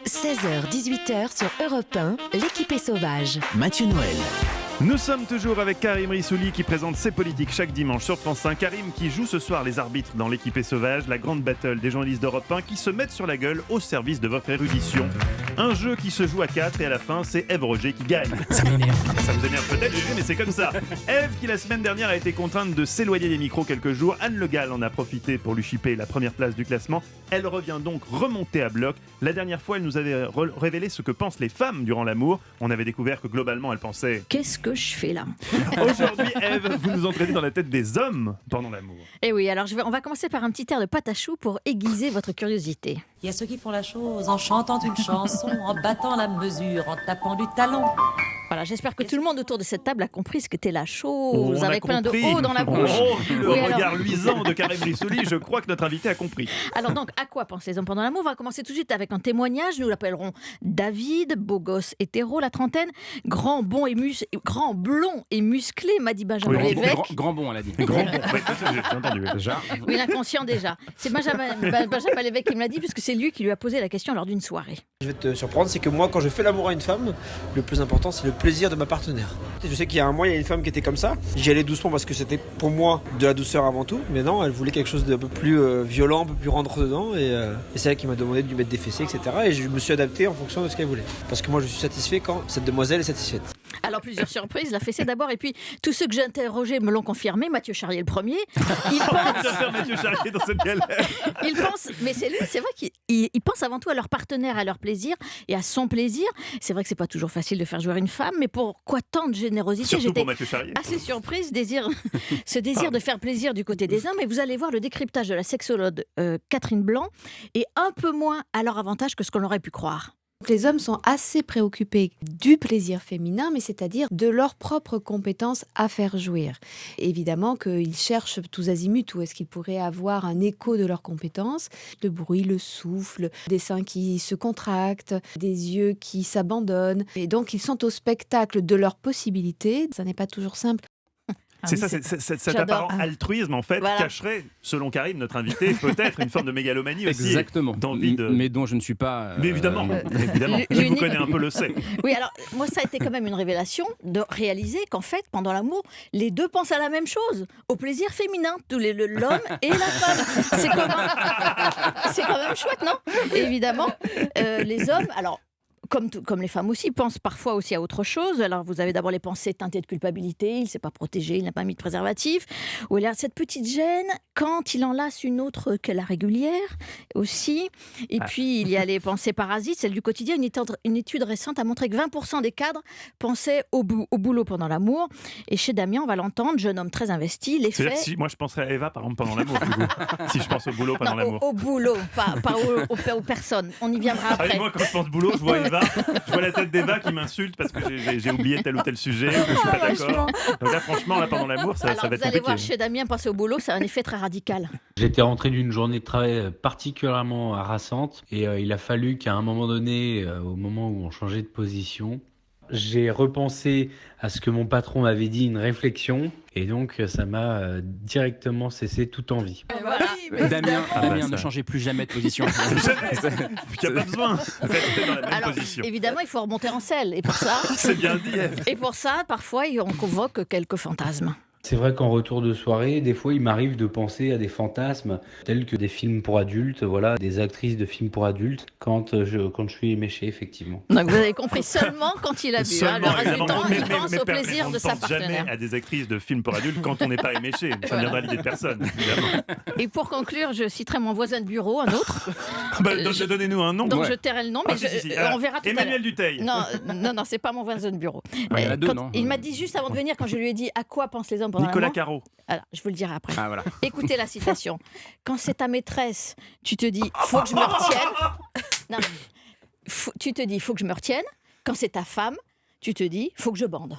16h-18h sur Europe 1, l'équipe est sauvage. Mathieu Noël. Nous sommes toujours avec Karim Rissouli qui présente ses politiques chaque dimanche sur France 5. Karim qui joue ce soir les arbitres dans l'équipe est sauvage, la grande battle des journalistes d'Europe 1 qui se mettent sur la gueule au service de votre érudition. Un jeu qui se joue à 4 et à la fin c'est Ève Roger qui gagne. Ça m'énerve. Ça vous énerve peut-être, mais c'est comme ça. Ève qui la semaine dernière a été contrainte de s'éloigner des micros quelques jours. Anne Le Gall en a profité pour lui chipper la première place du classement. Elle revient donc remonter à bloc. La dernière fois elle nous avait révélé ce que pensent les femmes durant l'amour. On avait découvert que globalement elle pensait... Qu'est-ce que je fais là ? Aujourd'hui, Ève, vous nous entraînez dans la tête des hommes pendant l'amour. Eh oui, alors on va commencer par un petit air de Patachou pour aiguiser votre curiosité. Il y a ceux qui font la chose en chantant une chanson, en battant la mesure, en tapant du talon. Voilà, j'espère que tout le monde autour de cette table a compris ce qu'était la chose, avec plein de compris. O dans la bouche. Oh, le Oui, regard alors... luisant de Karim Rissouli, je crois que notre invité a compris. Alors donc, à quoi pensent les hommes pendant l'amour ? On va commencer tout de suite avec un témoignage. Nous l'appellerons David, beau gosse hétéro, la trentaine, grand, blond et musclé, m'a dit Benjamin Lévesque. Grand bon, elle a dit. Grand bon, ouais, j'ai entendu. Déjà. Oui, l'inconscient déjà. C'est Benjamin Lévesque qui me l'a dit, puisque c'est lui qui lui a posé la question lors d'une soirée. Je vais te surprendre, c'est que moi, quand je fais l'amour à une femme, le plus important, c'est le plaisir de ma partenaire. Je sais qu'il y a un mois, il y a une femme qui était comme ça. J'y allais doucement parce que c'était pour moi de la douceur avant tout. Mais non, elle voulait quelque chose d'un peu plus violent, un peu plus rentre dedans. Et c'est elle qui m'a demandé de lui mettre des fessées, etc. Et je me suis adapté en fonction de ce qu'elle voulait. Parce que moi, je suis satisfait quand cette demoiselle est satisfaite. Alors, plusieurs surprises, la fessée d'abord, et puis tous ceux que j'ai interrogés me l'ont confirmé, Mathieu Charrier le premier. Il pense... faire Mathieu Charrier dans cette galère. Il pense, mais c'est vrai qu'il pense avant tout à leur partenaire, à leur plaisir et à son plaisir. C'est vrai que c'est pas toujours facile de faire jouer une femme, mais pourquoi tant de générosité ? Surtout J'étais pour Mathieu Charrier. assez surprise, ce désir de faire plaisir du côté des hommes. Et vous allez voir le décryptage de la sexologue Catherine Blanc est un peu moins à leur avantage que ce qu'on aurait pu croire. Les hommes sont assez préoccupés du plaisir féminin, mais c'est-à-dire de leurs propres compétences à faire jouir. Évidemment qu'ils cherchent tous azimuts où est-ce qu'ils pourraient avoir un écho de leurs compétences. Le bruit, le souffle, des seins qui se contractent, des yeux qui s'abandonnent. Et donc ils sont au spectacle de leurs possibilités. Ça n'est pas toujours simple. C'est ça, cet apparent altruisme en fait cacherait, selon Karim, notre invité, peut-être une forme de mégalomanie aussi. Exactement. D'envie de... Mais dont je ne suis pas. Mais évidemment, qui vous connaît un peu le sait. Oui, alors moi ça a été quand même une révélation de réaliser qu'en fait, pendant l'amour, les deux pensent à la même chose, au plaisir féminin, l'homme et la femme. C'est quand même chouette, non ? Et évidemment, les hommes, alors. Comme les femmes aussi, pensent parfois aussi à autre chose. Alors, vous avez d'abord les pensées teintées de culpabilité. Il ne s'est pas protégé, il n'a pas mis de préservatif. Ou il a cette petite gêne quand il enlace une autre que la régulière aussi. Et puis, il y a les pensées parasites, celles du quotidien. Une étude récente a montré que 20% des cadres pensaient au boulot pendant l'amour. Et chez Damien, on va l'entendre, jeune homme très investi, les faits... Si moi, je penserais à Eva, par exemple, pendant l'amour, du coup. Si je pense au boulot pendant l'amour. Au boulot, pas aux personnes. On y viendra après. Ah, moi, quand je pense boulot, je vois Eva. Je vois la tête d'Eva qui m'insulte parce que j'ai oublié tel ou tel sujet, que je suis pas d'accord. Donc là, franchement, là, pendant l'amour, ça va être compliqué. Vous allez voir, chez Damien, penser au boulot, ça a un effet très radical. J'étais rentré d'une journée de travail particulièrement harassante et il a fallu qu'à un moment donné, au moment où on changeait de position, j'ai repensé à ce que mon patron m'avait dit, une réflexion, et donc ça m'a directement cessé toute envie. Voilà. Damien, ne changez plus jamais de position. Il n'y a pas besoin. Restez dans la même position. Évidemment, il faut remonter en selle. Et pour ça, c'est bien dit, Ève. Et pour ça, parfois, on convoque quelques fantasmes. C'est vrai qu'en retour de soirée, des fois, il m'arrive de penser à des fantasmes tels que des films pour adultes, voilà, des actrices de films pour adultes, quand je suis éméché, effectivement. Donc vous avez compris, seulement quand il a bu. Le reste du temps, il pense au mais plaisir de sa partenaire. On ne pense jamais à des actrices de films pour adultes quand on n'est pas éméché. Ça viendra à l'idée de personne, évidemment. Et pour conclure, je citerai mon voisin de bureau, un autre. Donnez-nous un nom. Donc je tairai le nom, mais on verra tout à l'heure. Emmanuel Dutheil. Non, c'est pas mon voisin de bureau. Il y en a deux, non ? Il m'a dit juste avant de venir, quand je lui ai dit à quoi pensent les hommes pendant Nicolas l'amour. Caro. Alors, je vous le dirai après. Ah, voilà. Écoutez la citation. Quand c'est ta maîtresse, tu te dis, faut que je me retienne. Non, tu te dis, faut que je me retienne. Quand c'est ta femme, tu te dis, faut que je bande.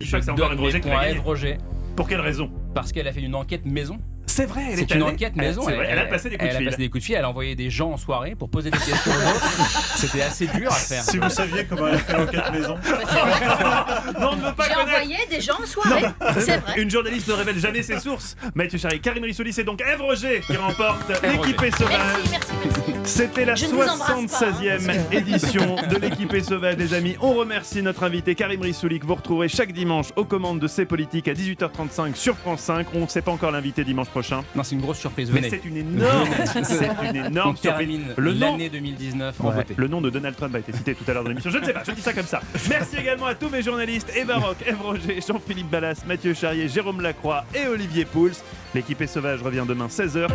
Je donne mes points à Ève Roger. Pour quelle raison ? Parce qu'elle a fait une enquête maison. C'est vrai, elle C'est est une allée. enquête maison. C'est vrai, elle a passé des coups de Elle a fil. passé des coups de fil, elle a envoyé des gens en soirée pour poser des questions aux autres. C'était assez dur à faire. Si vous saviez comment elle a fait l'enquête maison. Non, on ne veut pas J'ai connaître. envoyé des gens en soirée. C'est vrai. Une journaliste ne révèle jamais ses sources. Mathieu Charrier, Karim Rissouli, c'est donc Ève Roger qui remporte l'équipée sauvage. Merci. C'était la Je ne vous embrasse pas, 76e édition de l'équipée sauvage, les amis. On remercie notre invité Karim Rissouli que vous retrouverez chaque dimanche aux commandes de C'est Politique à 18h35 sur France 5. On ne sait pas encore l'invité dimanche prochain. Non, c'est une grosse surprise. Mais Venez. c'est une énorme, On surprise. termine Le nom, l'année 2019 en beauté. le nom de Donald Trump a été cité tout à l'heure dans l'émission. Je ne sais pas, je dis ça comme ça. Merci également à tous mes journalistes, Eva Rock, Ève Roger, Jean-Philippe Ballas, Mathieu Charrier, Jérôme Lacroix et Olivier Pouls. L'équipée sauvage revient demain 16h.